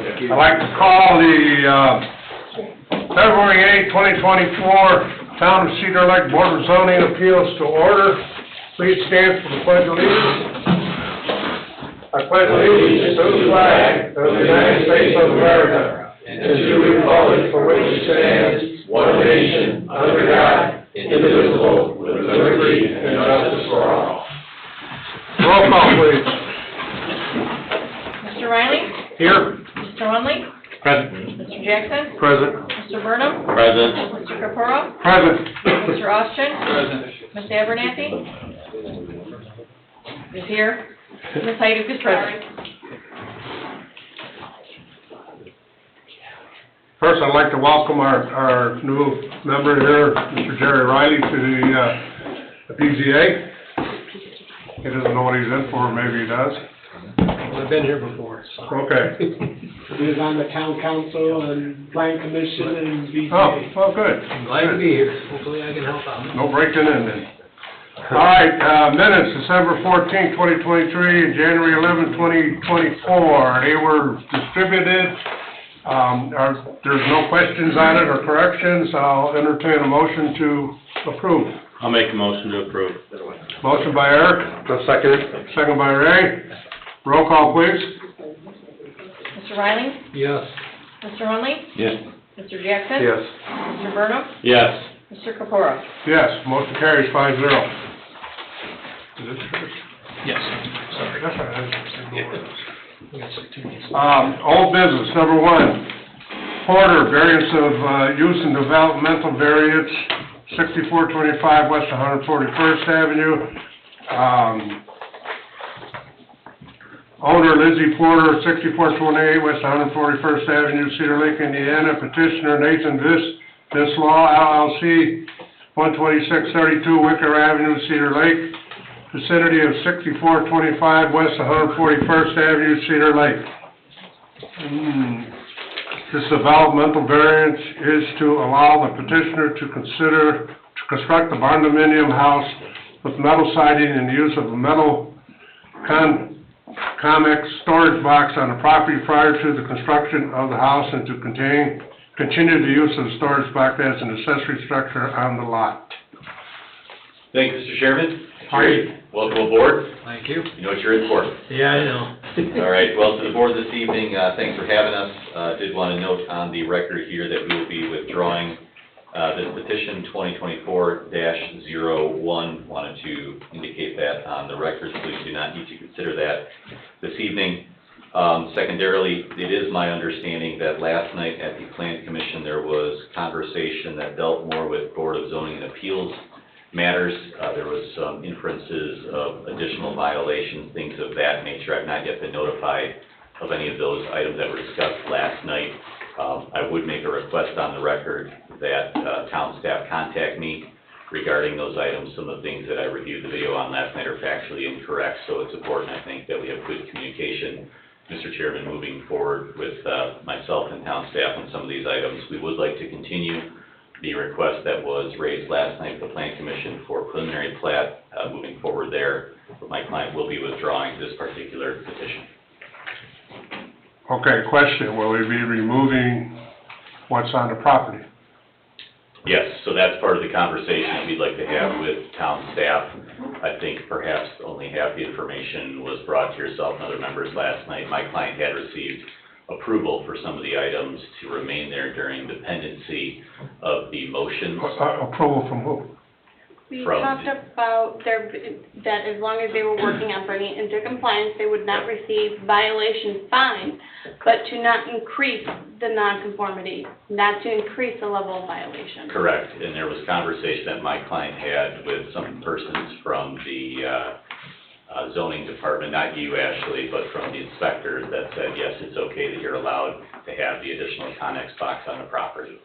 I'd like to call the February 8, 2024 Town of Cedar Lake Board of Zoning Appeals to order. Please stand for the Pledge of Allegiance. I pledge allegiance to the flag of the United States of America and to the republic for which it stands, one nation, under God, indivisible, with liberty and justice for all. Roll call, please. Mr. Riley? Here. Mr. Hunley? Present. Mr. Jackson? Present. Mr. Burnham? Present. Mr. Capuro? Present. Mr. Austin? Present. Ms. Abernathy? Is here. Ms. Heidick is present. First, I'd like to welcome our new member here, Mr. Jerry Riley, to the BZA. He doesn't know what he's in for, maybe he does. I've been here before, so. Okay. He was on the town council and plan commission and BZA. Oh, well, good. I'm glad to be here. Hopefully I can help out. No breaking in then. All right, minutes, December 14, 2023, and January 11, 2024. They were distributed. There's no questions on it or corrections. I'll entertain a motion to approve. I'll make a motion to approve. Motion by Eric. Second. Second by Ray. Roll call, please. Mr. Riley? Yes. Mr. Hunley? Yes. Mr. Jackson? Yes. Mr. Burnham? Yes. Mr. Capuro? Yes, motion carries 5-0. Is this yours? Yes. Sorry. That's all right. We got some 2 minutes. Old business, number 1. Porter, variance of use and developmental variance, 6425 West 141st Avenue. Owner Lizzie Porter, 6428 West 141st Avenue, Cedar Lake, Indiana. Petitioner Nathan Vislaw, LLC, 12632 Wicker Avenue, Cedar Lake. Vicinity of 6425 West 141st Avenue, Cedar Lake. This developmental variance is to allow the petitioner to construct a barn-dominium house with metal siding and the use of a metal Comex storage box on the property prior to the construction of the house and to continue the use of the storage box as an accessory structure on the lot. Thank you, Mr. Chairman. Hi. Welcome aboard. Thank you. You know what you're in for. Yeah, I know. All right, well, to the board this evening, thanks for having us. Did want to note on the record here that we will be withdrawing this petition 2024-01. Wanted to indicate that on the record, so you do not need to consider that this evening. Secondarily, it is my understanding that last night at the Plan Commission there was conversation that dealt more with Board of Zoning and Appeals matters. There was some inferences of additional violations, things of that nature. I've not yet been notified of any of those items that were discussed last night. I would make a request on the record that town staff contact me regarding those items. Some of the things that I reviewed the video on last night are factually incorrect, so it's important, I think, that we have good communication, Mr. Chairman, moving forward with myself and town staff on some of these items. We would like to continue the request that was raised last night at the Plan Commission for preliminary plat, moving forward there, but my client will be withdrawing this particular petition. Okay, question, will we be removing what's on the property? Yes, so that's part of the conversation that we'd like to have with town staff. I think perhaps only half the information was brought to yourself and other members last night. My client had received approval for some of the items to remain there during the pendency of the motions. Approval from who? We From talked about that as long as they were working on bringing it into compliance, they would not receive violation fines, but to not increase the nonconformity, not to increase the level of violation. Correct, and there was conversation that my client had with some persons from the zoning department, not you, Ashley, but from the inspector that said, yes, it's okay that you're allowed to have the additional Connex box on the property.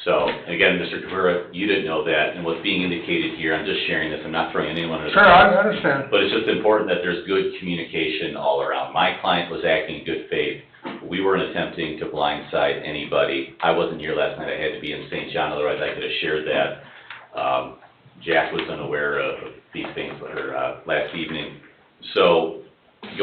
So, again, Mr. Capuro, you didn't know that, and what's being indicated here, I'm just sharing this, I'm not throwing anyone under the bus. Sure, I understand. But it's just important that there's good communication all around. My client was acting in good faith. We weren't attempting to blindside anybody. I wasn't here last night, I had to be in St. John, otherwise I could have shared that. Jack was unaware of these things last evening. So,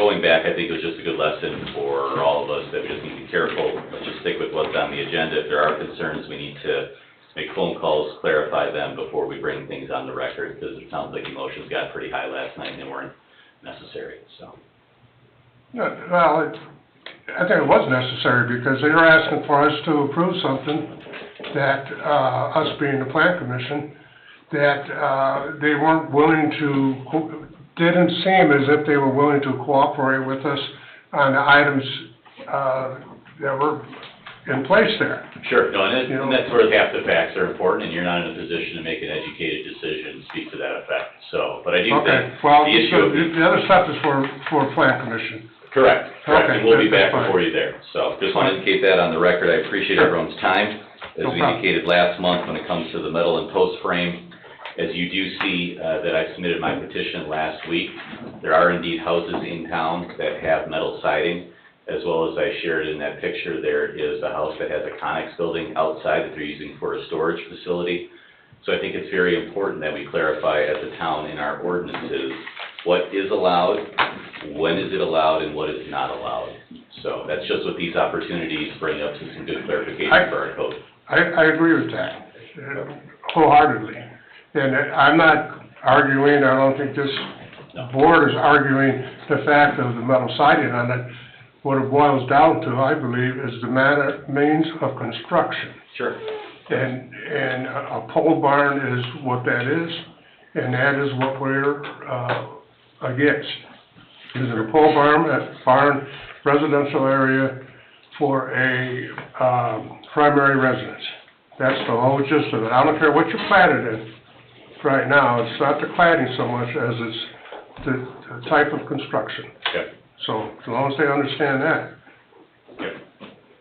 going back, I think it was just a good lesson for all of us that we just need to be careful. Let's just stick with what's on the agenda. If there are concerns, we need to make phone calls, clarify them before we bring things on the record, because it sounds like emotions got pretty high last night and they weren't necessary, so. Yeah, well, I think it was necessary, because they were asking for us to approve something that, us being the plan commission, that, they weren't willing to, didn't seem as if they were willing to cooperate with us on the items, that were in place there. Sure, no, and You know- that's where half the facts are important, and you're not in a position to make an educated decision and speak to that effect, so, but I do Okay, think well, the issue so of the other stuff is for plan commission. Correct, Okay, and we'll be that's back fine. before you there. So just want to indicate that on the record. I appreciate Sure. everyone's time. As No we problem. indicated last month, when it comes to the metal and post frame, as you do see that I submitted my petition last week, there are indeed houses in town that have metal siding, as well as I shared in that picture, there is a house that has a Conex building outside that they're using for a storage facility. So I think it's very important that we clarify as a town in our ordinances what is allowed, when is it allowed, and what is not allowed. So that's just what these opportunities bring up to some good clarification for our code. I agree with that wholeheartedly. And I'm not arguing, I don't think this board is arguing the fact of the metal siding on it. What it boils down to, I believe, is the means of construction. Sure. And a pole barn is what that is, and that is what we're, against. Using a pole barn residential area for a, primary residence. That's the whole gist of it. I don't care what you platted in right now, it's not the cladding so much as it's the type of construction. Okay. So, as long as they understand that. Yep.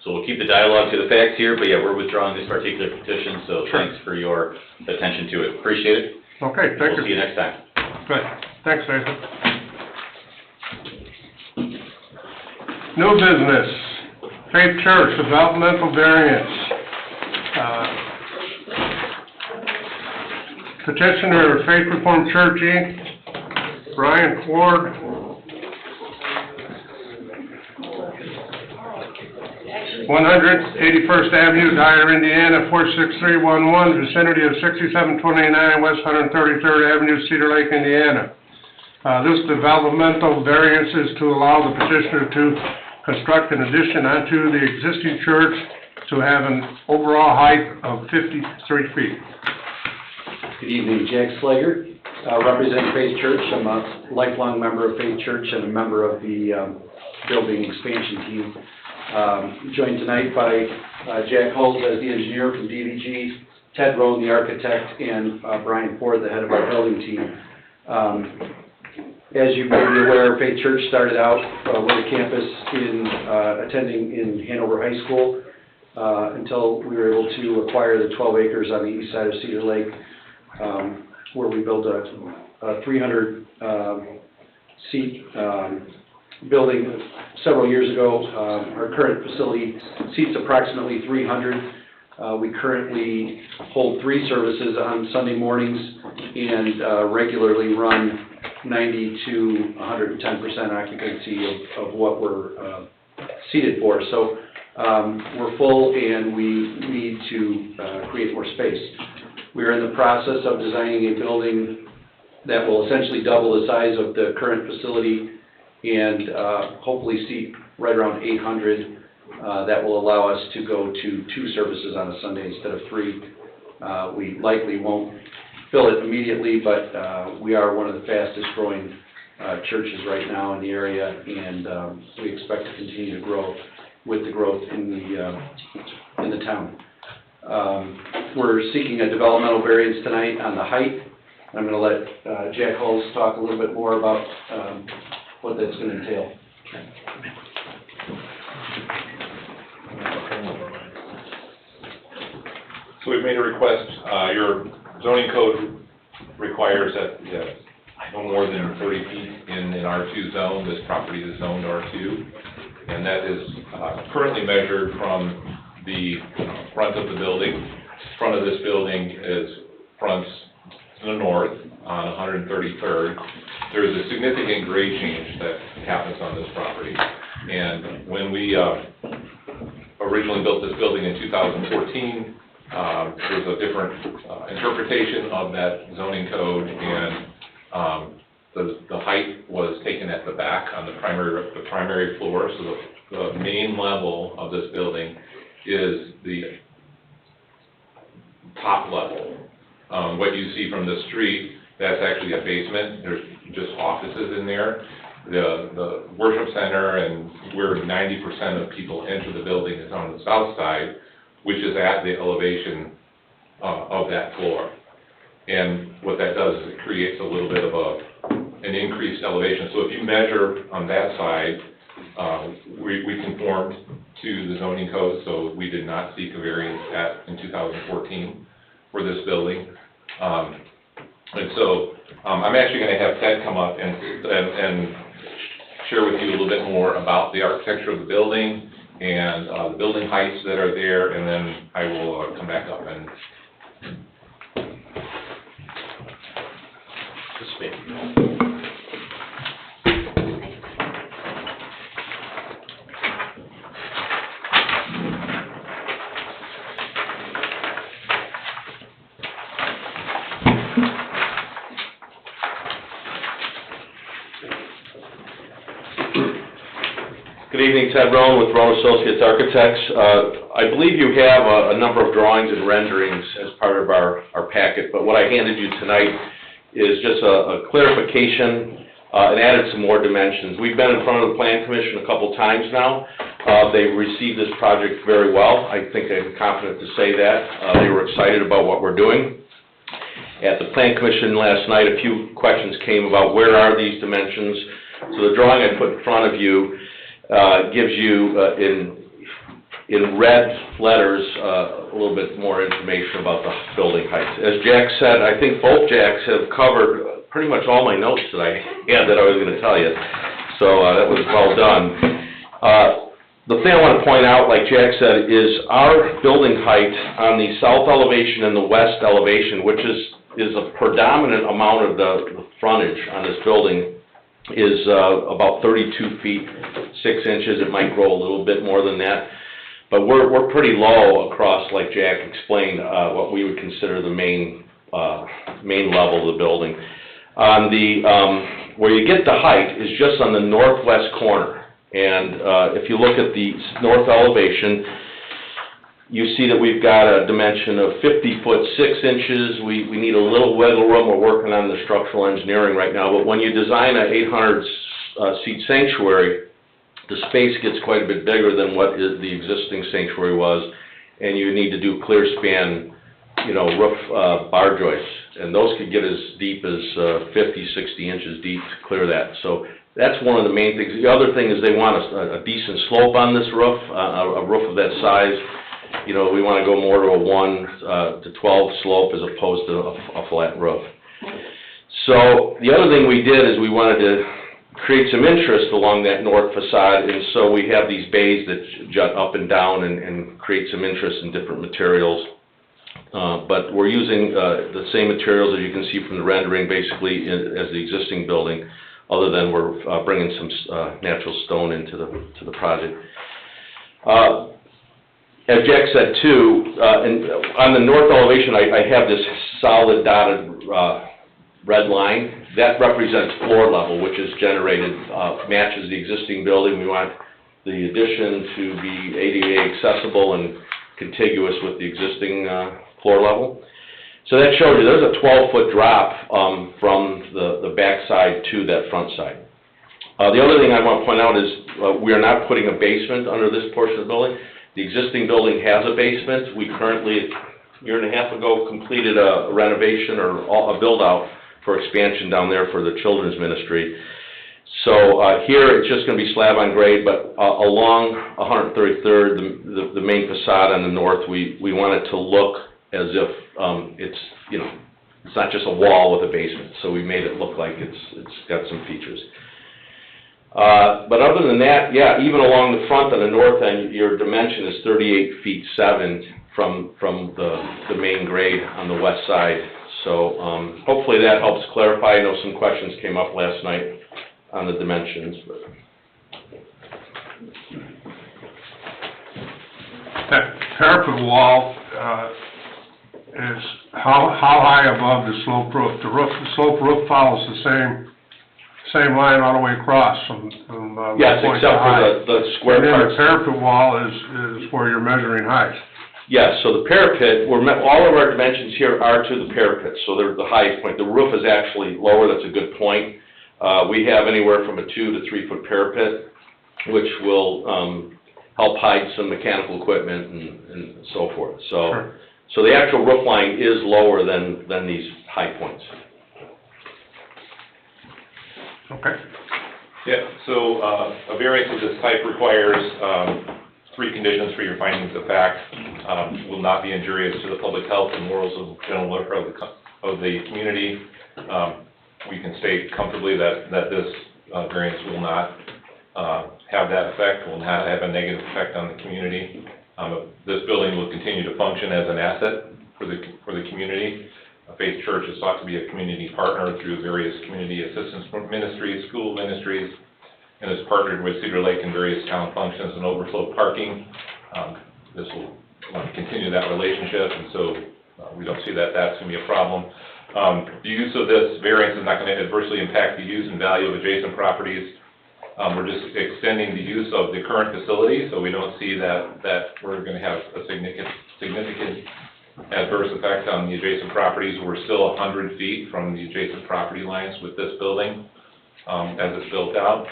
So we'll keep the dialogue to the facts here, but yeah, we're withdrawing this particular petition, so Sure. thanks for your attention to it. Appreciate it. Okay, thank We'll see you next time. Good. Thanks, Nathan. New business, Faith Church developmental variance. Petitioner, Faith Reformed Church, Inc., Brian Ford. 181st Avenue, Dyer, Indiana, 46311, vicinity of 6729 West 133rd Avenue, Cedar Lake, Indiana. This developmental variance is to allow the petitioner to construct an addition onto the existing church to have an overall height of 53 feet. Good evening, Jack Slager, represent Faith Church. I'm a lifelong member of Faith Church and a member of the building expansion team. Joined tonight by Jack Holt as the engineer from DVG, Ted Rohn, the architect, and Brian Ford, the head of our building team. As you may be aware, Faith Church started out with a campus attending in Hanover High School until we were able to acquire the 12 acres on the east side of Cedar Lake, where we built a 300 seat building several years ago. Our current facility seats approximately 300. We currently hold 3 services on Sunday mornings and regularly run 90 to 110% occupancy of what we're seated for. So we're full and we need to create more space. We are in the process of designing a building that will essentially double the size of the current facility and hopefully seat right around 800. That will allow us to go to 2 services on a Sunday instead of 3. We likely won't fill it immediately, but we are one of the fastest growing churches right now in the area, and we expect to continue to grow with the growth in the town. We're seeking a developmental variance tonight on the height. I'm going to let Jack Hulse talk a little bit more about what that's going to entail. So we've made a request. Your zoning code requires that no more than 30 feet in an R2 zone. This property is zoned R2, and that is currently measured from the front of the building. Front of this building fronts to the north on 133rd. There is a significant grade change that happens on this property. And when we originally built this building in 2014, there was a different interpretation of that zoning code, and the height was taken at the back on the primary floor, so the main level of this building is the top level. What you see from the street, that's actually a basement. There's just offices in there. The worship center and where 90% of people enter the building is on the south side, which is at the elevation of that floor. And what that does is it creates a little bit of an increased elevation. So if you measure on that side, we conformed to the zoning code, so we did not seek a variance in 2014 for this building. And so I'm actually going to have Ted come up and share with you a little bit more about the architecture of the building and the building heights that are there, and then I will come back up and speak. Good evening, Ted Roan with Roan Associates Architects. I believe you have a number of drawings and renderings as part of our packet, but what I handed you tonight is just a clarification and added some more dimensions. We've been in front of the Plan Commission a couple times now. They've received this project very well. I think I'm confident to say that. They were excited about what we're doing. At the Plan Commission last night, a few questions came about where are these dimensions. So the drawing I put in front of you gives you in red letters a little bit more information about the building heights. As Jack said, I think both Jacks have covered pretty much all my notes that I had that I was going to tell you. So that was well done. The thing I want to point out, like Jack said, is our building height on the south elevation and the west elevation, which is a predominant amount of the frontage on this building, is about 32 feet, 6 inches. It might grow a little bit more than that. But we're pretty low across, like Jack explained, what we would consider the main level of the building. On the, where you get the height is just on the northwest corner. And if you look at the north elevation, you see that we've got a dimension of 50 foot 6 inches. We need a little wiggle room. We're working on the structural engineering right now. But when you design an 800 seat sanctuary, the space gets quite a bit bigger than what the existing sanctuary was, and you need to do clear span, roof bar joists, and those could get as deep as 50, 60 inches deep to clear that. So that's one of the main things. The other thing is they want a decent slope on this roof, a roof of that size. We want to go more to a 1 to 12 slope as opposed to a flat roof. So the other thing we did is we wanted to create some interest along that north facade, and so we have these bays that jut up and down and create some interest in different materials. But we're using the same materials as you can see from the rendering basically as the existing building, other than we're bringing some natural stone into the project. As Jack said too, and on the north elevation I have this solid dotted red line. That represents floor level, which is generated, matches the existing building. We want the addition to be ADA accessible and contiguous with the existing floor level. So that shows you there's a 12-foot drop from the back side to that front side. The other thing I want to point out is we are not putting a basement under this portion of the building. The existing building has a basement. We currently, a year and a half ago, completed a renovation or a build-out for expansion down there for the children's ministry. So here it's just going to be slab on grade, but along 133rd, the main facade on the north, we want it to look as if it's not just a wall with a basement. So we made it look like it's got some features. But other than that, yeah, even along the front on the north end, your dimension is 38 feet 7 from the main grade on the west side. So hopefully that helps clarify. I know some questions came up last night on the dimensions. But that parapet wall, is how high above the slope roof? The slope roof follows the same line all the way across from Yes, low point to except high. for the square And then parts. the parapet wall is where you're measuring height. Yes, so the parapet, all of our dimensions here are to the parapet, so they're the highest point. The roof is actually lower, that's a good point. We have anywhere from a 2 to 3 foot parapet, which will help hide some mechanical equipment and so forth. Sure. So the actual roof line is lower than these high points. Okay. Yeah, so, a variance of this type requires, 3 conditions for your findings of fact. Will not be injurious to the public health and morals of general welfare of the community. We can state comfortably that this, variance will not, have that effect, will not have a negative effect on the community. This building will continue to function as an asset for the community. Faith Church is sought to be a community partner through various community assistance ministries, school ministries, and has partnered with Cedar Lake in various town functions and overflow parking. This will continue that relationship, and so we don't see that that's going to be a problem. The use of this variance is not going to adversely impact the use and value of adjacent properties. We're just extending the use of the current facility, so we don't see that we're going to have a significant adverse effect on the adjacent properties. We're still 100 feet from the adjacent property lines with this building as it's built out.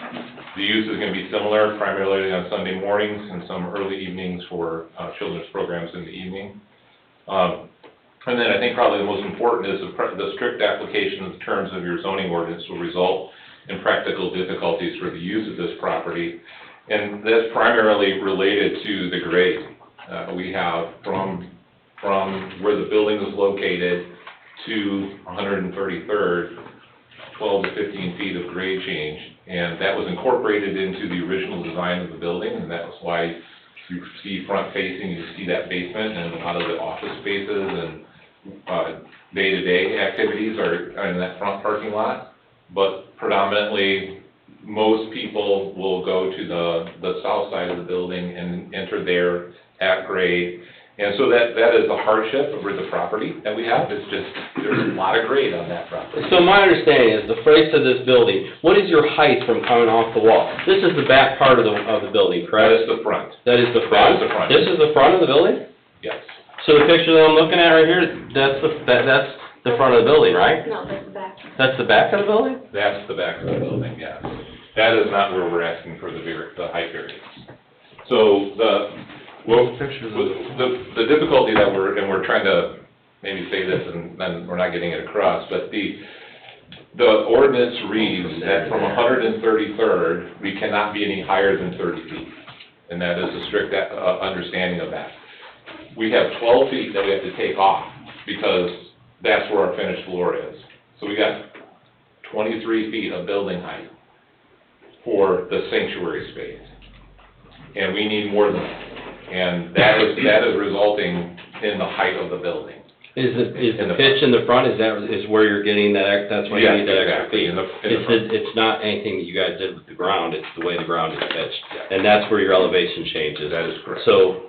The use is going to be similar, primarily on Sunday mornings and some early evenings for children's programs in the evening. And then I think probably the most important is the strict application of the terms of your zoning ordinance will result in practical difficulties for the use of this property. And that's primarily related to the grade. We have from where the building is located to 133rd, 12 to 15 feet of grade change. And that was incorporated into the original design of the building, and that was why you see front facing, you see that basement and a lot of the office spaces and day-to-day activities are in that front parking lot. But predominantly, most people will go to the south side of the building and enter there at grade. And so that is a hardship over the property that we have. It's just, there's a lot of grade on that property. So my understanding is the face of this building, what is your height from coming off the wall? This is the back part of the building, That correct? is the front, That is the front? That is the front. This is the front of the building? yes. So the picture that I'm looking at right here, that's the front of the building, right? No, that's the back. That's the back of the building? That's the back of the building, yes. That is not where we're asking for the height variance. So the difficulty that we're trying to maybe say this and then we're not getting it across, but the ordinance reads that from 133rd, we cannot be any higher than 30 feet. And that is a strict understanding of that. We have 12 feet that we have to take off because that's where our finished floor is. So we got 23 feet of building height for the sanctuary space. And we need more than that. And that is resulting in the height of the building. Is the pitch in the front, is where you're getting that's why you need that extra Exactly. feet? It's not anything that you guys did with the ground, it's the way the ground is pitched. And that's where your elevation changes. That is correct. So,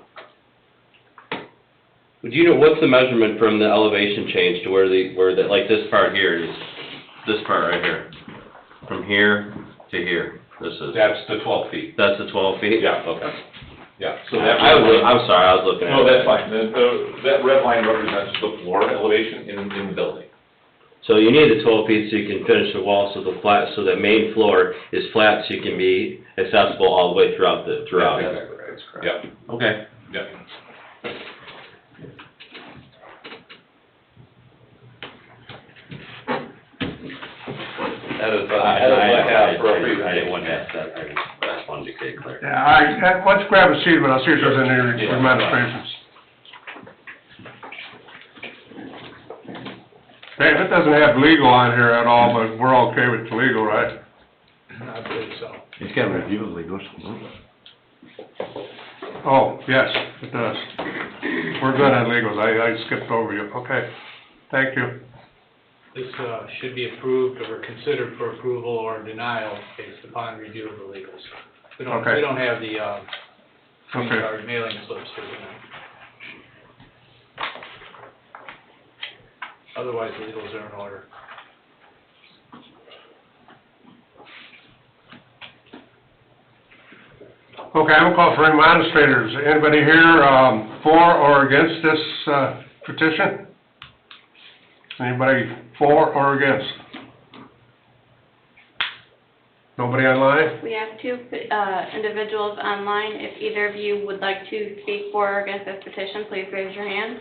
do you know, what's the measurement from the elevation change to where like this part here is, this part right here? From here to here, this is, That's the 12 feet. that's the 12 feet? Yeah. Okay. Yeah. So I'm sorry, I was looking at. No, that's fine. That red line represents the floor elevation in the building. So you need the 12 feet so you can finish the wall, so the main floor is flat, so you can be accessible all the way throughout. That's exactly right. That's correct. Yeah, Okay. yeah. That is what I have for a presentation. I didn't want to ask that, I just wanted to get clear. Yeah, let's grab a seat, but I'll see if there's any demonstrations. Hey, it doesn't have legal on here at all, but we're okay with the legal, right? I believe so. He's got to review the legals. Oh, yes, it does. We're good on legals, I skipped over you, okay, thank you. This should be approved or considered for approval or denial based upon review of the legals. We Okay. don't have the green Okay. card mailing slips for them. Otherwise, the legals are in order. Okay, I'm gonna call for administrators. Anybody here, for or against this, petition? Anybody for or against? Nobody online? We have two individuals online. If either of you would like to speak for or against this petition, please raise your hand.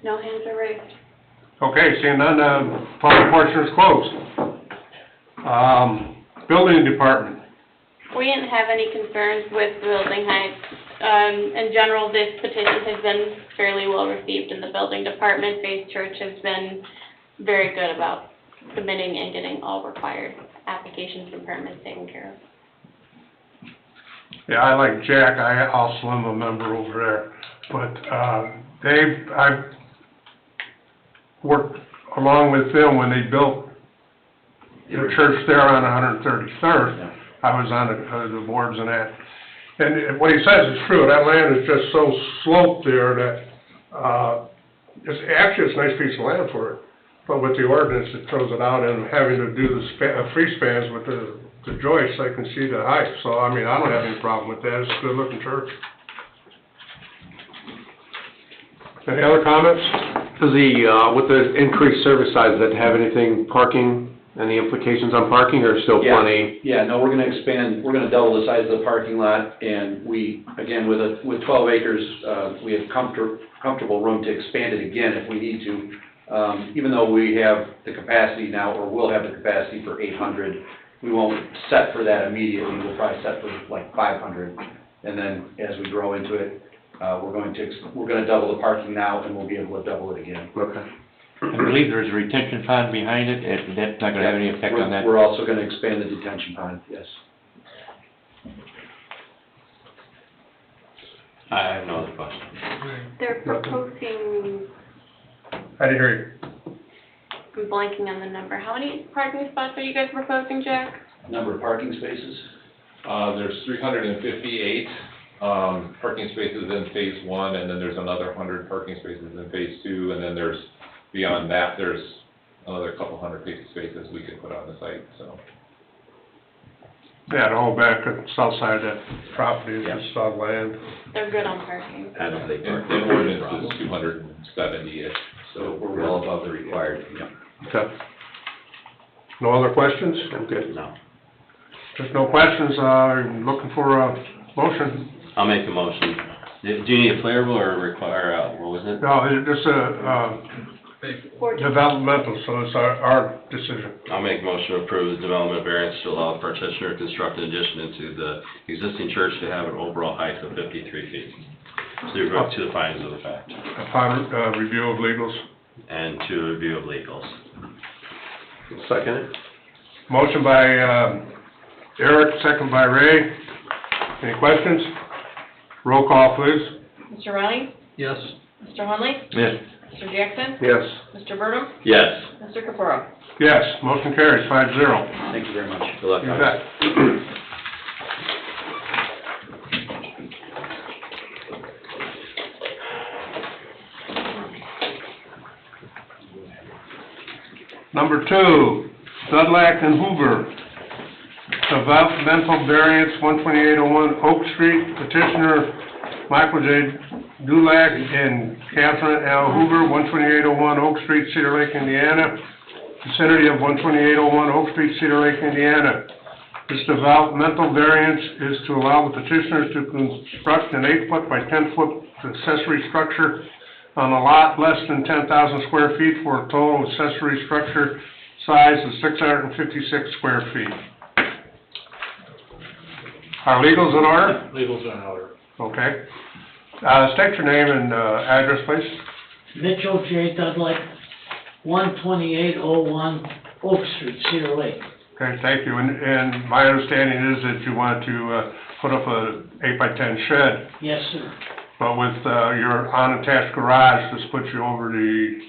No hands are raised. Okay, seeing none, public portion is closed. Building department. We didn't have any concerns with building heights. In general, this petition has been fairly well received in the building department. Faith Church has been very good about submitting and getting all required applications and permits taken care of. Yeah, I like Jack, I also am a member over there, but, I've worked along with them when they built the church there on 133rd. I was on the boards and that. And what he says is true, that land is just so sloped there that, it's a nice piece of land for it. But with the ordinance, it throws it out, and having to do the free spans with the joists, I can see the height. So, I mean, I don't have any problem with that, it's a good-looking church. Any other comments? Does with the increased service size, does that have anything parking, any implications on parking, or still Yeah. plenty? Yeah, no, we're gonna expand, we're gonna double the size of the parking lot, and we, again, with 12 acres, we have comfortable room to expand it again if we need to. Even though we have the capacity now, or will have the capacity for 800, we won't set for that immediately, we'll probably set for like 500. And then as we grow into it, we're gonna double the parking now, and we'll be able to double it again. Okay. I believe there's a retention pond behind it, and that's not gonna have any effect on that? We're also gonna expand the detention pond, yes. I have no other questions. They're proposing, I didn't hear you. I'm blanking on the number. How many parking spots are you guys proposing, Jack? Number of parking spaces? There's 358 parking spaces in phase one, and then there's another 100 parking spaces in phase two, and then there's, beyond that, there's another couple hundred spaces we could put on the site, so. Yeah, the whole back of the south side of that property is just all land. They're good on parking. I don't think. In ordinance is 270-ish, So we're well above the required, Okay. No other questions? I'm good. no. If no questions, I'm looking for a motion. I'll make a motion. Do you need a flavorable or require, what was it? No, it's developmental, so it's our decision. I'll make a motion to approve the development variance to allow the petitioner to construct an addition into the existing church to have an overall height of 53 feet. To the findings of the fact. Upon review of legals. And to review of legals. Second it? Motion by Eric, second by Ray. Any questions? Roll call, please. Mr. Riley? Yes. Mr. Hunley? Yes. Mr. Jackson? Yes. Mr. Burnham? Yes. Mr. Capuro? Yes, motion carries 5-0. Thank you very much. Good luck, You guys. bet. Number 2, Dudlack and Hoover. Developmental variance 12801 Oak Street, petitioner Michael J. Dulac and Catherine L. Hoover, 12801 Oak Street, Cedar Lake, Indiana. Vicinity of 12801 Oak Street, Cedar Lake, Indiana. This developmental variance is to allow the petitioners to construct an 8-foot by 10-foot accessory structure on a lot less than 10,000 square feet for a total accessory structure size of 656 square feet. Are legals in order? Legals are in order. Okay. State your name and address, please. Mitchell J. Dudley, 12801 Oak Street, Cedar Lake. Okay, thank you. And my understanding is that you want to put up a 8x10 shed, Yes, sir. but with your unattached garage, this puts you over the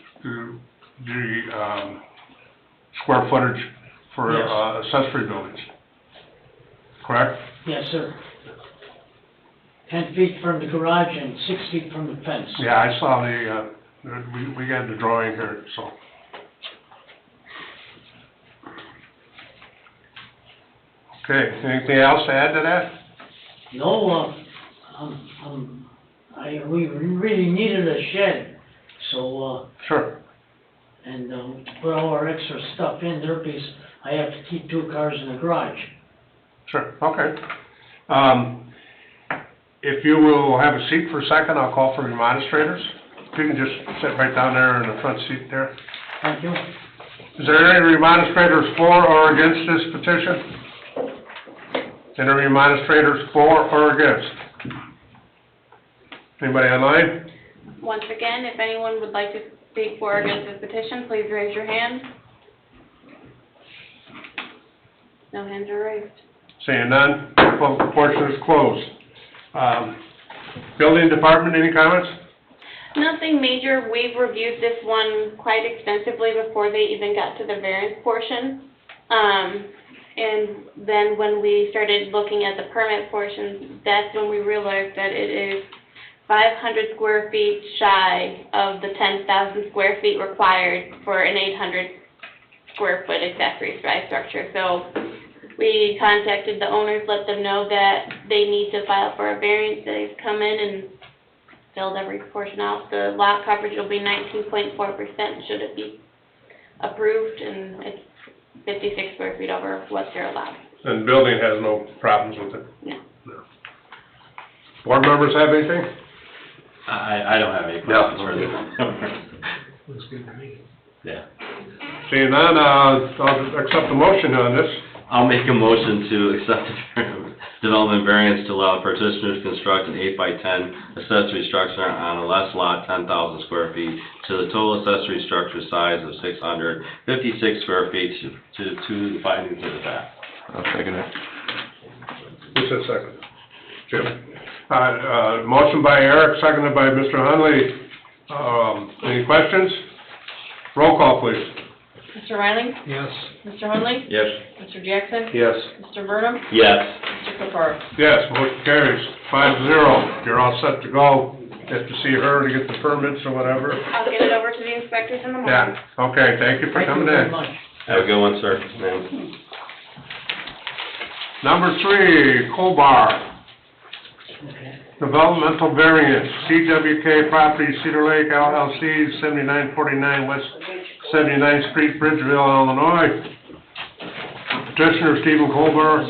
square footage for Yes. accessory buildings. correct? Yes, sir. 10 feet from the garage and 6 feet from the fence. Yeah, I saw we got the drawing here, so. Okay, anything else to add to that? No, we really needed a shed, so, Sure. and, put all our extra stuff in there because I have to keep 2 cars in the garage. Sure, okay. If you will have a seat for a second, I'll call for administrators. If you can just sit right down there in the front seat there. Thank you. Is there any administrators for or against this petition? Any administrators for or against? Anybody online? Once again, if anyone would like to speak for or against this petition, please raise your hand. No hands are raised. Seeing none, public portion is closed. Building department, any comments? Nothing major. We've reviewed this one quite extensively before they even got to the variance portion. And then when we started looking at the permit portion, that's when we realized that it is 500 square feet shy of the 10,000 square feet required for an 800 square foot accessory structure. So we contacted the owners, let them know that they need to file for a variance. They've come in and filled every portion out. The lot coverage will be 19.4% should it be approved, and it's 56 square feet over what they're allowed. And building has no problems with it? No. Board members have anything? I don't have any questions further. Looks good to me. Yeah. Seeing none, I'll accept the motion on this. I'll make a motion to accept the development variance to allow petitioners to construct an 8x10 accessory structure on a less lot, 10,000 square feet, to the total accessory structure size of 656 square feet to the findings of the fact. I'll second it. Who said second? Jim. Motion by Eric, seconded by Mr. Hunley. Any questions? Roll call, please. Mr. Riley? Yes. Mr. Hunley? Yes. Mr. Jackson? Yes. Mr. Burnham? Yes. Mr. Caparo? Yes, motion carries 5-0. You're all set to go. You have to see her to get the permits or whatever. I'll get it over to the inspectors in the morning. Yeah, okay, thank you for Thank you coming very in. much. Have a good one, sir, ma'am. Number 3, Colbar. Okay. Developmental variance, CWK Property, Cedar Lake LLC, 7949 West 79th Street, Bridgeville, Illinois. Petitioner Stephen Colbar,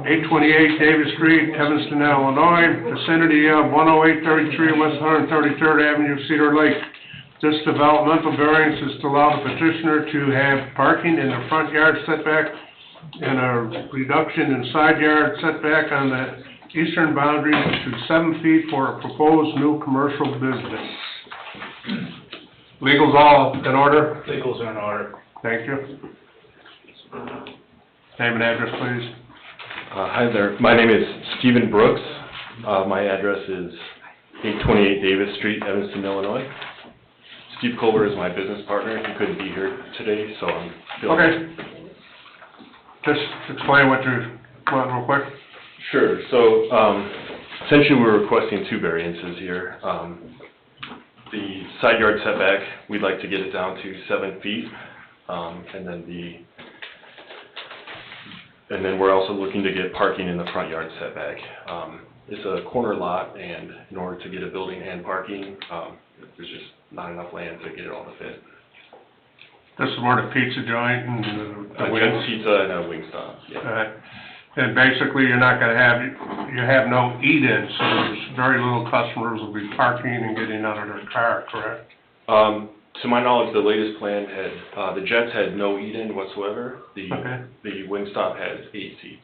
828 Davis Street, Evanston, Illinois, vicinity of 10833 West 133rd Avenue, Cedar Lake. This developmental variance is to allow the petitioner to have parking in the front yard setback and a reduction in side yard setback on the eastern boundary to 7 feet for a proposed new commercial business. Legal's all in order? Legals are in order. Thank you. Name and address, please. Hi there, my name is Stephen Brooks. My address is 828 Davis Street, Evanston, Illinois. Steve Colbert is my business partner. He couldn't be here today, so I'm filling in. Okay. Just explain what you want real quick. Sure, so essentially we're requesting 2 variances here. The side yard setback, we'd like to get it down to 7 feet. And then we're also looking to get parking in the front yard setback. It's a corner lot, and in order to get a building and parking, there's just not enough land to get it all to fit. This is where the pizza joint and the Jen's Pizza and a Wingstop, yeah. Alright. And basically, you're not gonna have, you have no eat-in, so there's very little customers will be parking and getting out of their car, correct? To my knowledge, the latest plan had, the Jets had no eat-in whatsoever. Okay. The Wingstop has 8 seats.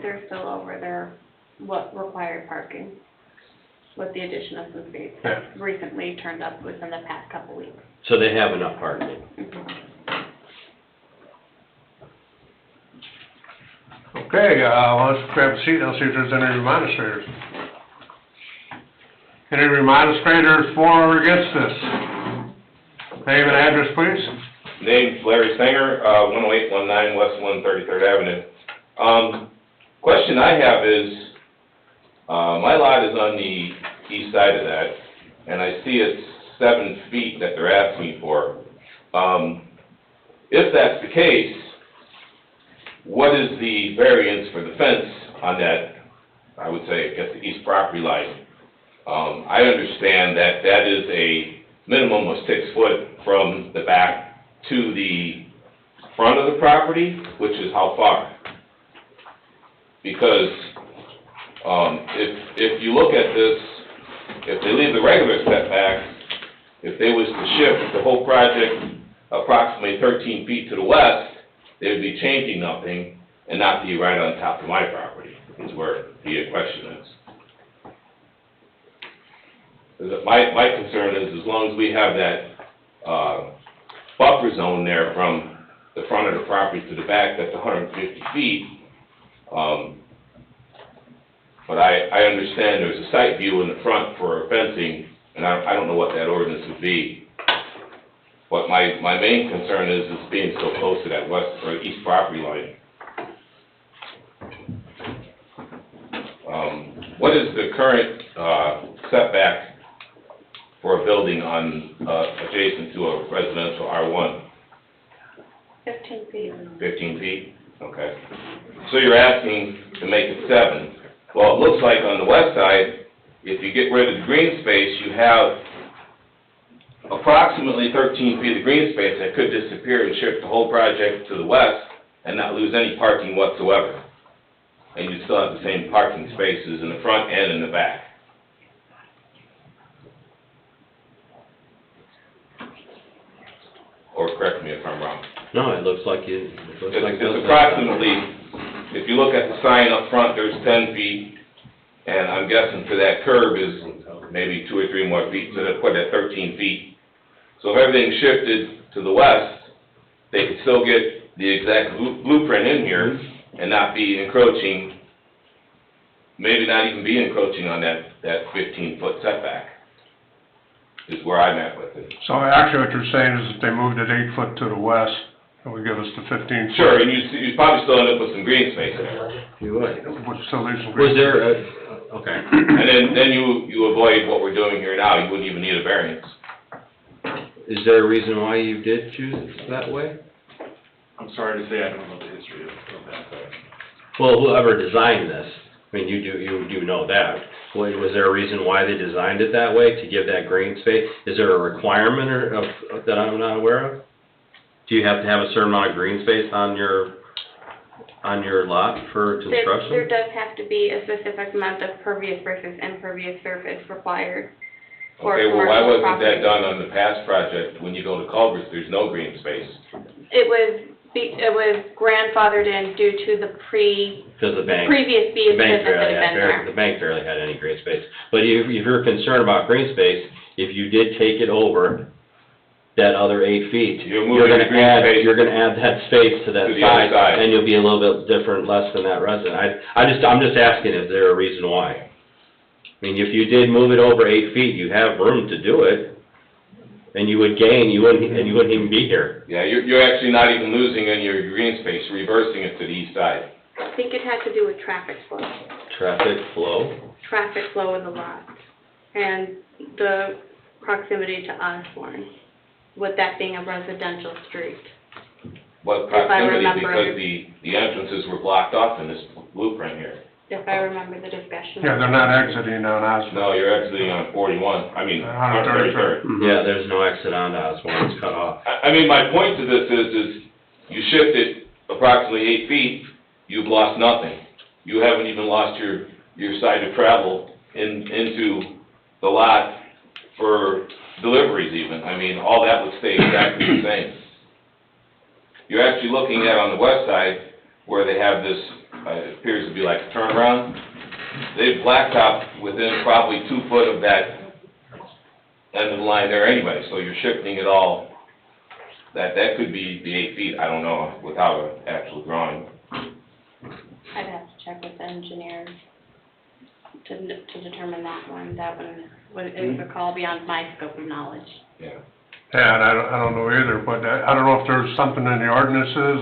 They're still over their, what required parking with the addition of some space that recently turned up within the past couple weeks. So they have enough parking? Okay, let's grab a seat, I'll see if there's any administrators. Any administrators for or against this? Name and address, please. Name's Larry Sanger, 10819 West 133rd Avenue. Question I have is, my lot is on the east side of that, and I see it's 7 feet that they're asking for. If that's the case, what is the variance for the fence on that, I would say, I guess, the east property line? I understand that that is a minimum of 6 foot from the back to the front of the property, which is how far? Because, if you look at this, if they leave the regular setback, if they was to shift the whole project approximately 13 feet to the west, they would be changing nothing and not be right on top of my property, is where the question is. My concern is as long as we have that, buffer zone there from the front of the property to the back, that's 150 feet, but I understand there's a site view in the front for fencing, and I don't know what that ordinance would be. But my main concern is being so close to that west or east property line. What is the current setback for a building on, adjacent to a residential R1? 15 feet. 15 feet? Okay. So you're asking to make it 7. Well, it looks like on the west side, if you get rid of the green space, you have approximately 13 feet of green space that could disappear and shift the whole project to the west and not lose any parking whatsoever. And you still have the same parking spaces in the front and in the back. Or correct me if I'm wrong. No, it looks like you, it looks like. It's approximately, if you look at the sign up front, there's 10 feet, and I'm guessing for that curb is maybe 2 or 3 more feet, so they'll put it at 13 feet. So if everything shifted to the west, they could still get the exact blueprint in here and not be encroaching, maybe not even be encroaching on that 15-foot setback, is where I'm at with it. So actually what you're saying is that they moved it 8 foot to the west, and would give us the 15 foot. Sure, and you'd probably still end up with some green space there. You would. Would still leave some green. Was there a, okay. And then you avoid what we're doing here now, you wouldn't even need a variance. Is there a reason why you did choose it that way? I'm sorry to say, I don't know the history of that, but. Well, whoever designed this, I mean, you do know that. Was there a reason why they designed it that way, to give that green space? Is there a requirement that I'm not aware of? Do you have to have a certain amount of green space on your lot for construction? There does have to be a specific amount of pervious versus impervious surface required for Okay, well, why commercial wasn't that property. done on the past project? When you go to culverts, there's no green space. It was grandfathered in due to the Because the bank. previous The business bank that barely had had, been there. the bank barely had any green space. But if you're concerned about green space, if you did take it over that other 8 feet, You're moving the green space you're gonna add that space to that to the other side. and you'll be a little bit different, less than that resident. I'm just asking, is there a reason why? I mean, if you did move it over 8 feet, you have room to do it, and you would gain, you wouldn't even be here. Yeah, you're actually not even losing any of your green space, reversing it to the east side. I think it had to do with traffic flow. Traffic flow? Traffic flow in the lot, and the proximity to Osborne, with that being a residential street. What If I proximity, remember. because the entrances were blocked off in this blueprint here. If I remember the discussion. Yeah, they're not exiting on Osborne. No, you're exiting on 41, I mean, on 33rd. Yeah, there's no exit onto Osborne, it's cut off. I mean, my point to this is you shift it approximately 8 feet, you've lost nothing. You haven't even lost your side of travel into the lot for deliveries even. I mean, all that would stay exactly the same. You're actually looking at on the west side where they have this, it appears to be like a turnaround. They've blacktopped within probably 2 foot of that end of the line there anyway, so you're shifting it all. That could be the 8 feet, I don't know, without an actual drawing. I'd have to check with the engineers to determine that one. That one is a call beyond my scope of knowledge. Yeah. Yeah, and I don't know either, but I don't know if there's something in the ordinances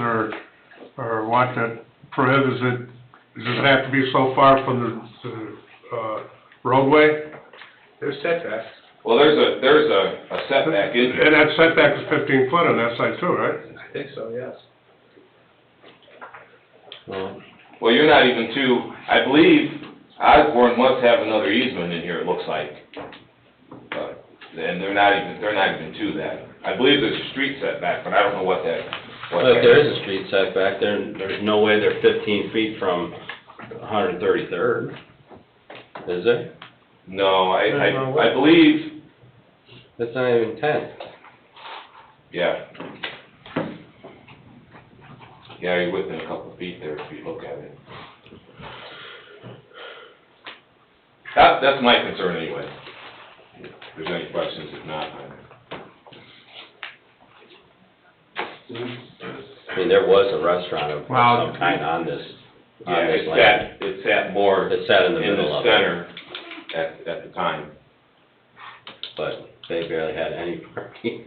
or what that prohibits it, does it have to be so far from the roadway? There's setbacks. Well, there's a setback in And that setback is 15 foot on that side too, right? I think so, yes. Well, you're not even I believe Osborne must have another easement in here, it looks like. And they're not even to that. I believe there's a street setback, but I don't know what that Well, if there is a street setback, there's no way they're 15 feet from 133rd, is there? No, I believe, That's not even 10. yeah. Yeah, you're within a couple of feet there if you look at it. That's my concern anyway. If there's any questions, if not, I mean, there was a restaurant of Wow. some kind on this yeah, land. it sat more It sat in the middle of it, center at the time. but they barely had any parking.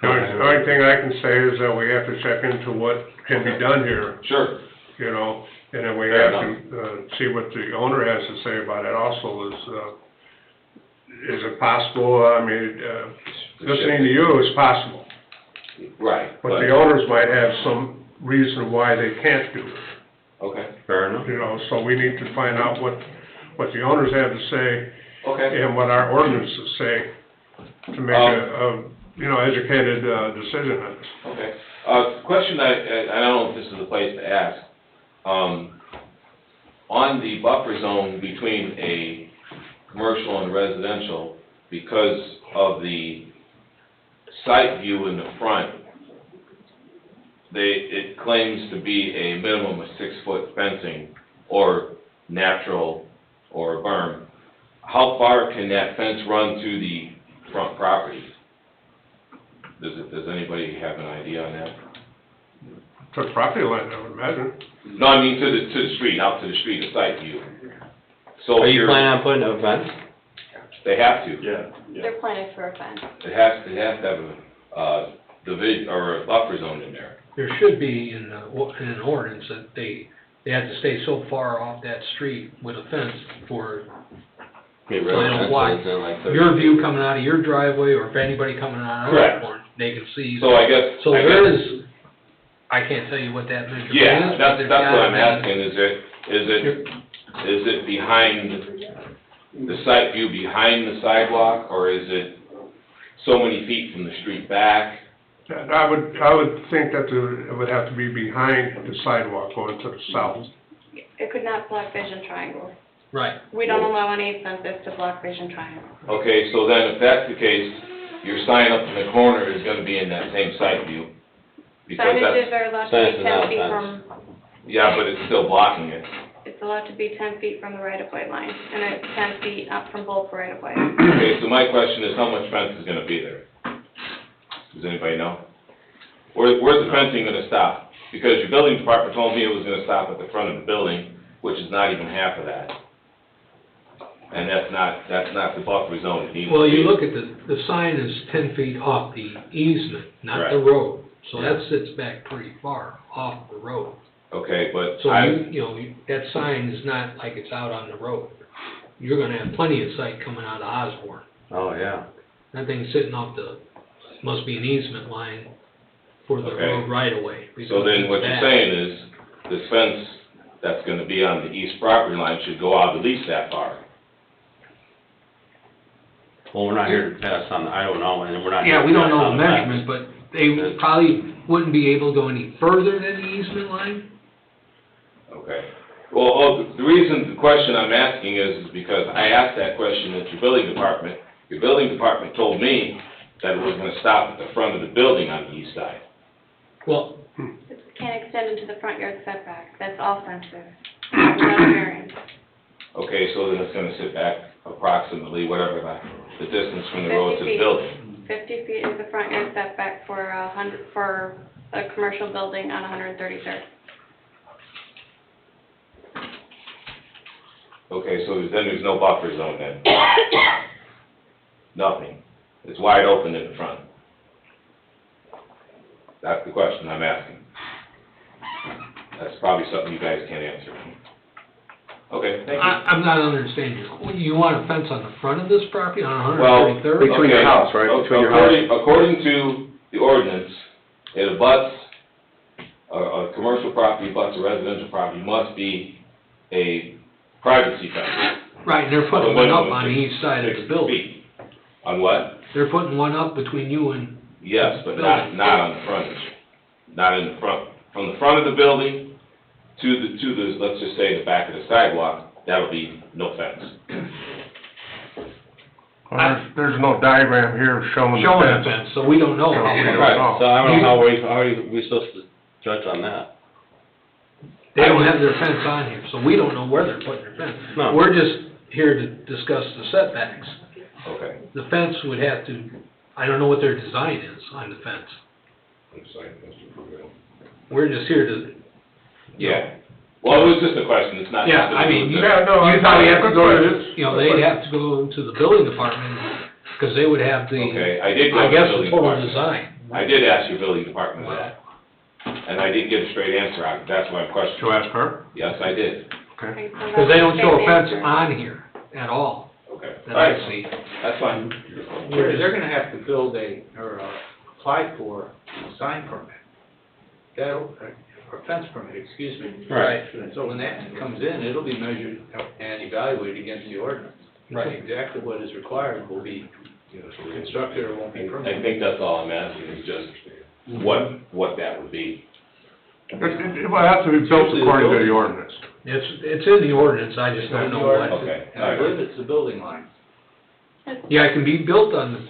The only thing I can say is that we have to check into what can be done here, Sure. you know, and then we Fair have to, see what the owner has to say about it also is it possible, I mean, listening to you is possible, Right. but the owners might have some reason why they can't do it, Okay, Fair enough. you know, so we need to find out what the owners have to say okay. and what our ordinances say to make a educated, decision on this. Okay. Question I don't know if this is the place to ask. On the buffer zone between a commercial and residential, because of the site view in the front, it claims to be a minimum of 6-foot fencing or natural or a berm. How far can that fence run to the front property? Does anybody have an idea on that? To the property line, I would imagine. No, I mean to the street, out to the street, the site view. So Are if you you're, planning on putting a fence? they have to. Yeah. They're planning for a fence. It has to have a division or a buffer zone in there. There should be in an ordinance that they have to stay so far off that street with a fence for Be So they don't block residential, like 30 your view feet. coming out of your driveway, or if anybody coming out of Correct. Osborne, they can see. So I guess. So there is, I can't tell you what that measurement is. Yeah, but that's there's what gotta I'm be- asking, is it behind the site view behind the sidewalk, or is it so many feet from the street back? And I would think that it would have to be behind the sidewalk going to the south. It could not block vision triangles. Right. We don't allow any fences to block vision triangles. Okay, so then if that's the case, your sign up in the corner is gonna be in that same site view. Because Signage is that's, allowed to Signage be is not 10 feet a from, yeah, but it's still blocking it. it's allowed to be 10 feet from the right-of-way line, and it's 10 feet up from both right-of-way. Okay, so my question is, how much fence is gonna be there? Does anybody know? Where's the fencing gonna stop? Because your building department told me it was gonna stop at the front of the building, which is not even half of that. And that's not the buffer zone it needs to Well, you be. look at the sign is 10 feet off the easement, not the Right. road. So that sits back pretty far off the road. Okay, but So that sign is not like it's out on the road. You're gonna have plenty of sight coming out of Osborne. Oh, yeah. That thing's sitting off must be an easement line for the Okay. road right away. So then what you're saying is, this fence that's gonna be on the east property line should go out at least that far. Well, we're not here to pass on, I don't know, and we're not. Yeah, here we to don't pass know on the facts. measurement, but they probably wouldn't be able to go any further than the easement line? Okay. Well, the question I'm asking is because I asked that question at your building department. Your building department told me that it was gonna stop at the front of the building on the east side. Well, It can't extend into the front yard setback, that's all fences, without a variance. Okay, so then it's gonna sit back approximately whatever the distance from the road to 50 the feet. building. 50 feet is the front yard setback for a commercial building on 133rd. Okay, so then there's no buffer zone then? Nothing. It's wide open in the front. That's the question I'm asking. That's probably something you guys can't answer. Okay, thank you. I'm not understanding. You want a fence on the front of this property on Well, 133rd? Between your okay. house, right? Between your house. According to the ordinance, it abuts, a commercial property abuts a residential property must be a privacy fence. Right, and they're putting one up on the east side of the 6 building. feet. On what? They're putting one up between you and, Yes, but not on the frontage. Not in the front. From the front of the building to the, let's just say, the back of the sidewalk, that'll be no fence. Well, there's no diagram here showing the showing fence. the fence, so we don't know how We don't it Right, know. so I don't know how are we supposed to judge on that? They don't have their fence on here, so we don't know where they're putting their fence. No. We're just here to discuss the setbacks. Okay. The fence would have to, I don't know what their design is on the fence. I'm sorry, Mr. Pruitt. We're just here to, Yeah. Well, it was just a question, it's not. yeah, I mean, you Yeah, no, you thought you have to go it's- to, you know, they'd have to go to the building department, because they would have the, Okay, I did go I to the guess, the building total department. design. I did ask your building department that, and I didn't get a straight answer on it, that's why I'm questioning. To ask her? Yes, I did. Okay. Because they don't show a fence on here at all, Okay. that I see. That's fine. They're gonna have to build apply for a sign permit. Or fence permit, excuse me. Right. So when that comes in, it'll be measured and evaluated against the ordinance. Right. Exactly what is required will be constructed or won't be I permitted. think that's all I'm asking, is just what that would be. It will have to be built according to the ordinance. It's in the ordinance, I just don't know what. Okay, And I believe it's the building line. Yeah, it can be built on the,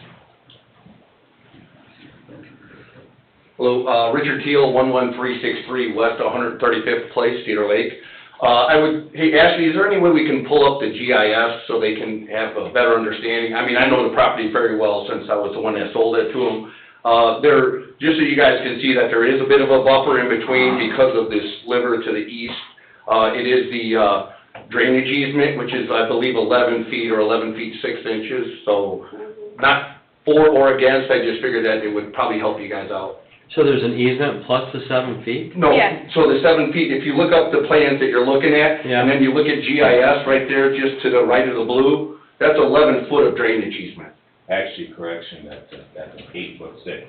Hello, Richard Teal, 11363 West 135th Place, Cedar Lake. Hey, Ashley, is there any way we can pull up the GIS so they can have a better understanding? I mean, I know the property very well since I was the one that sold it to them. Just so you guys can see that there is a bit of a buffer in between because of this sliver to the east. It is the drainage easement, which is, I believe, 11 feet or 11 feet 6 inches. So not for or against, I just figured that it would probably help you guys out. So there's an easement plus the 7 feet? No, Yeah. so the 7 feet, if you look up the plans that you're looking at, Yeah. and then you look at GIS right there, just to the right of the blue, that's 11 foot of drainage easement. Actually, correction, that's an 8'6".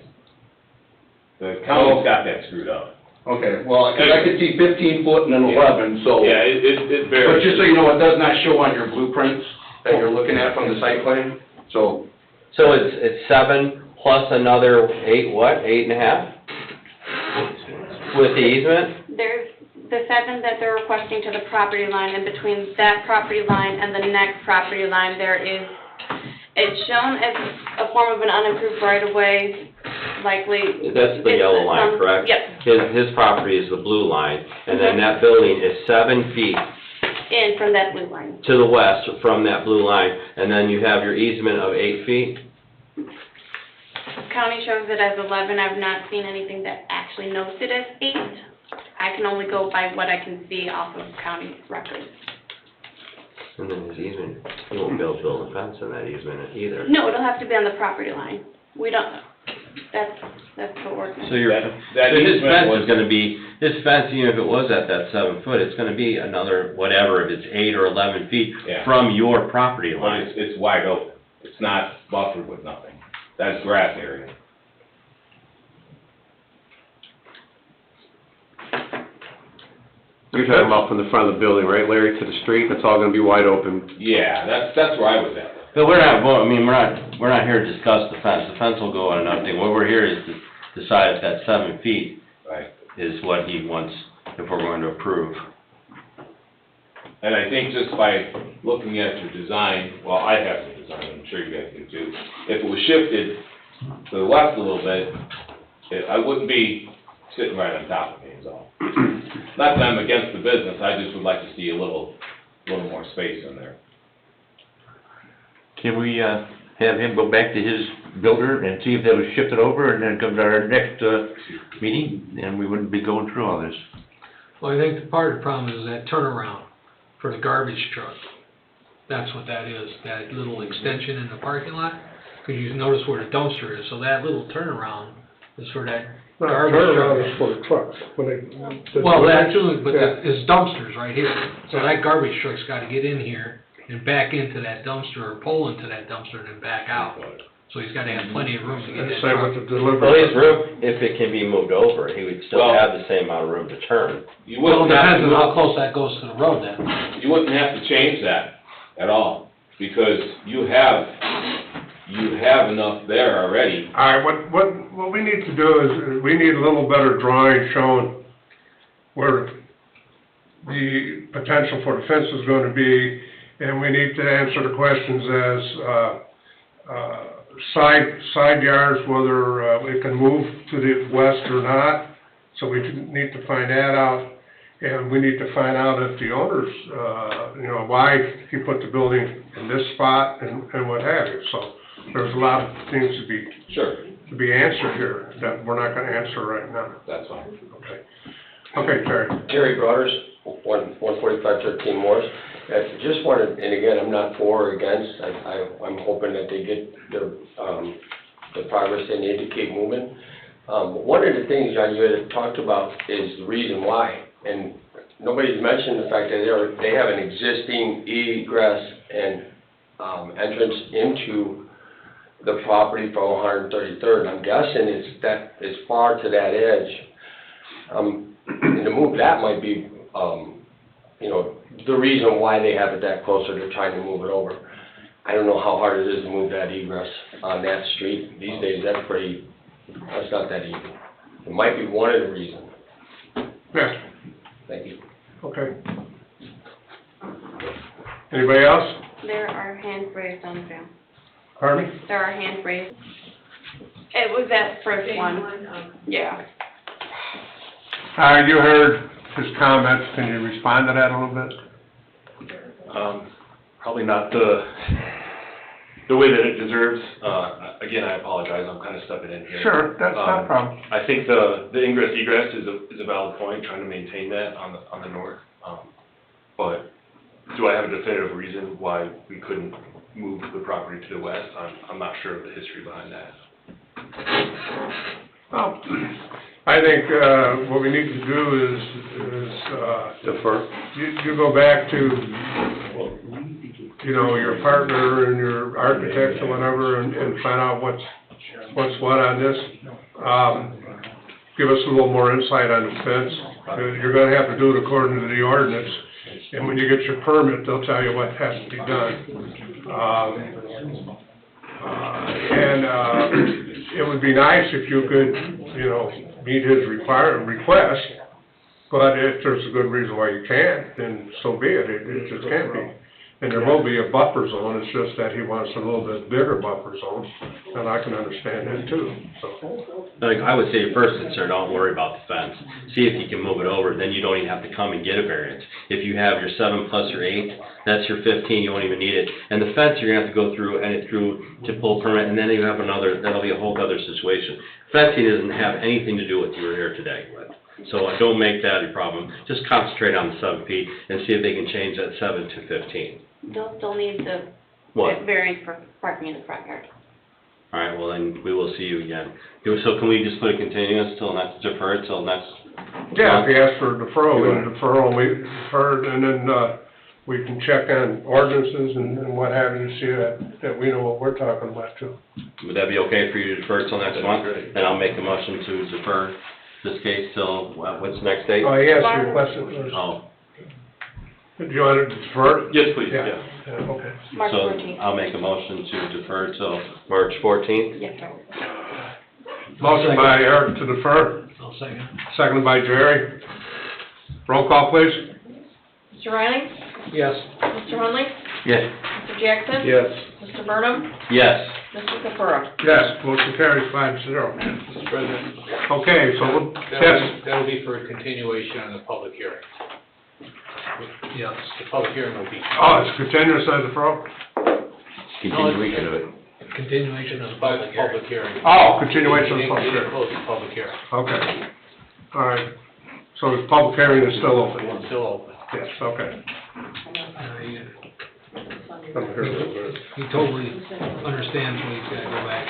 The county's got that screwed up. Okay, well, 'cause I could see 15 foot and then 11, so. Yeah, it varies. But just so you know, it does not show on your blueprints that you're looking at from the site plan, so. So it's 7 plus another 8, what, 8.5? With the easement? There's the 7 that they're requesting to the property line, and between that property line and the next property line, it's shown as a form of an unimproved right-of-way, likely. That's the it's yellow line, some- correct? Yep, His property is the blue line, and then that building is 7 feet in from that blue line. to the west from that blue line, and then you have your easement of 8 feet? County shows it as 11, I've not seen anything that actually notes it as 8. I can only go by what I can see off of county records. And then his easement, he won't be able to build a fence in that easement either. No, it'll have to be on the property line. We don't, that's the ordinance. So your, That so his easement fence was- is gonna be, his fence, even if it was at that 7 foot, it's gonna be another, whatever, if it's 8 or 11 feet Yeah. from your property But line. it's wide open, it's not buffered with nothing. That's grass area. You're talking about from the front of the building, right, Larry, to the street? That's all gonna be wide open. Yeah, that's where I was at. But we're not, we're not here to discuss the fence. The fence will go on another thing. What we're here is to decide if that 7 feet Right. is what he wants, if we're going to approve. And I think just by looking at your design, well, I have the design, I'm sure you guys do too. If it was shifted to the left a little bit, I wouldn't be sitting right on top of me is all. Not that I'm against the business, I just would like to see a little more space in there. Can we, have him go back to his builder and see if that was shifted over, and then come to our next, meeting, and we wouldn't be going through all this? well, I think the part of the problem is that turnaround for the garbage truck. That's what that is, that little extension in the parking lot, because you notice where the dumpster is, so that little turnaround is for that Turnaround is for the trucks, when they. Well, that too, but Yeah. it's dumpsters right here. So that garbage truck's gotta get in here and back into that dumpster, or pull into that dumpster and then back out. So he's gotta have plenty of room to get And that same truck. with the delivery. Well, his room, if it can be moved over, he would still Well- have the same amount of room to turn. You Well, it wouldn't have depends on how to, close that goes to the road then. you wouldn't have to change that at all, because you have enough there already. All right, what we need to do is, we need a little better drawing showing where the potential for the fence is gonna be, and we need to answer the questions as, side yards, whether, it can move to the west or not, so we need to find that out. And we need to find out if the owners, why he put the building in this spot and what have you. So there's a lot of things Sure, to be answered here that we're not gonna answer right now. that's fine. Okay. Okay, Terry. Terry Brothers, 14513 Morris. I just wanted, and again, I'm not for or against, I'm hoping that they get the progress they need to keep moving. One of the things, John, you had talked about is the reason why, and nobody's mentioned the fact that they have an existing egress and entrance into the property from 133rd. I'm guessing it's far to that edge. And to move that might be, the reason why they have it that closer, they're trying to move it over. I don't know how hard it is to move that egress on that street. These days, that's not that easy. It might be one of the reasons. Yeah, Thank you. okay. Anybody else? There are hands raised on Zoom. Pardon me? There are hands raised. It was that first one. Yeah. You heard his comments. Can you respond to that a little bit? Probably not the way that it deserves. Again, I apologize, I'm kind of stepping in here. Sure, that's not a problem. I think the ingress egress is a valid point, trying to maintain that on the north. But do I have a definitive reason why we couldn't move the property to the west? I'm not sure of the history behind that. Well, I think, what we need to do is Defer. you go back to, your partner and your architects or whatever, and find out what's what on this. Give us a little more insight on the fence. You're gonna have to do it according to the ordinance, and when you get your permit, they'll tell you what has to be done. It would be nice if you could, meet his request, but if there's a good reason why you can't, then so be it. It just can't be. And there will be a buffer zone, it's just that he wants a little bit bigger buffer zone, and I can understand that too, so. Like, I would say your first concern, don't worry about the fence. See if you can move it over, then you don't even have to come and get a variance. If you have your 7 plus your 8, that's your 15, you won't even need it. And the fence, you're gonna have to go through to pull permit, and then you have that'll be a whole other situation. Fencing doesn't have anything to do with what you were here today with. So don't make that a problem. Just concentrate on the 7 feet and see if they can change that 7 to 15. They'll still need the What? variance for parking in the front yard. All right, well, then we will see you again. So can we just put a continuance defer it till next? Yeah, if he asks for deferral, then deferral, and we deferred, and then, we can check on ordinances and what have you, to see that we know what we're talking about too. Would that be okay for you to defer it till next That'd be month? great. And I'll make a motion to defer this case till, what's the next date? Oh, he asked you a question first. Oh, Do you want to defer? Yes, please, Yeah. yeah. Yeah, okay. March so 14th. I'll make a motion to defer till March 14th. Yes, sir. Motion by Eric to defer, I'll second. seconded by Jerry. Roll call, please. Mr. Riley? Yes. Mr. Hunley? Yes. Mr. Jackson? Yes. Mr. Burnham? Yes. Mr. Sephora? Yes, motion carries 5-0. Mr. President, Okay, so, yes, that'll be for a continuation on the public hearing. Yes, the public hearing will be. oh, it's continuous on deferral? Continuation of it. Continuation of the public hearing. Oh, continuation of the public We didn't hearing. close the public hearing. Okay. All right. So the public hearing is still open? It's still open. Yes, okay. He totally understands when he's gotta go back.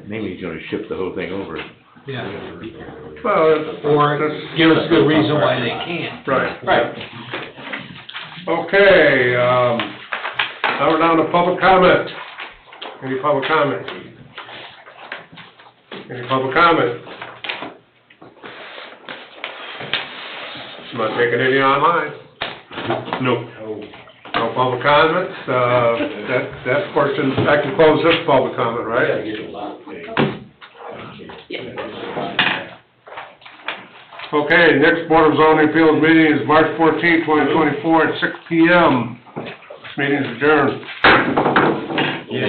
Maybe he's gonna shift the whole thing over. Yeah, Well, or give us a good reason why they can't. Right. Right. Okay, now we're down to public comment. Any public comment? Any public comment? I'm not taking any online. No. No public comments, that portion, I can close this public comment, right? Okay, next Board of Zoning Appeals meeting is March 14, 2024 at 6 PM. This meeting is adjourned. Yeah,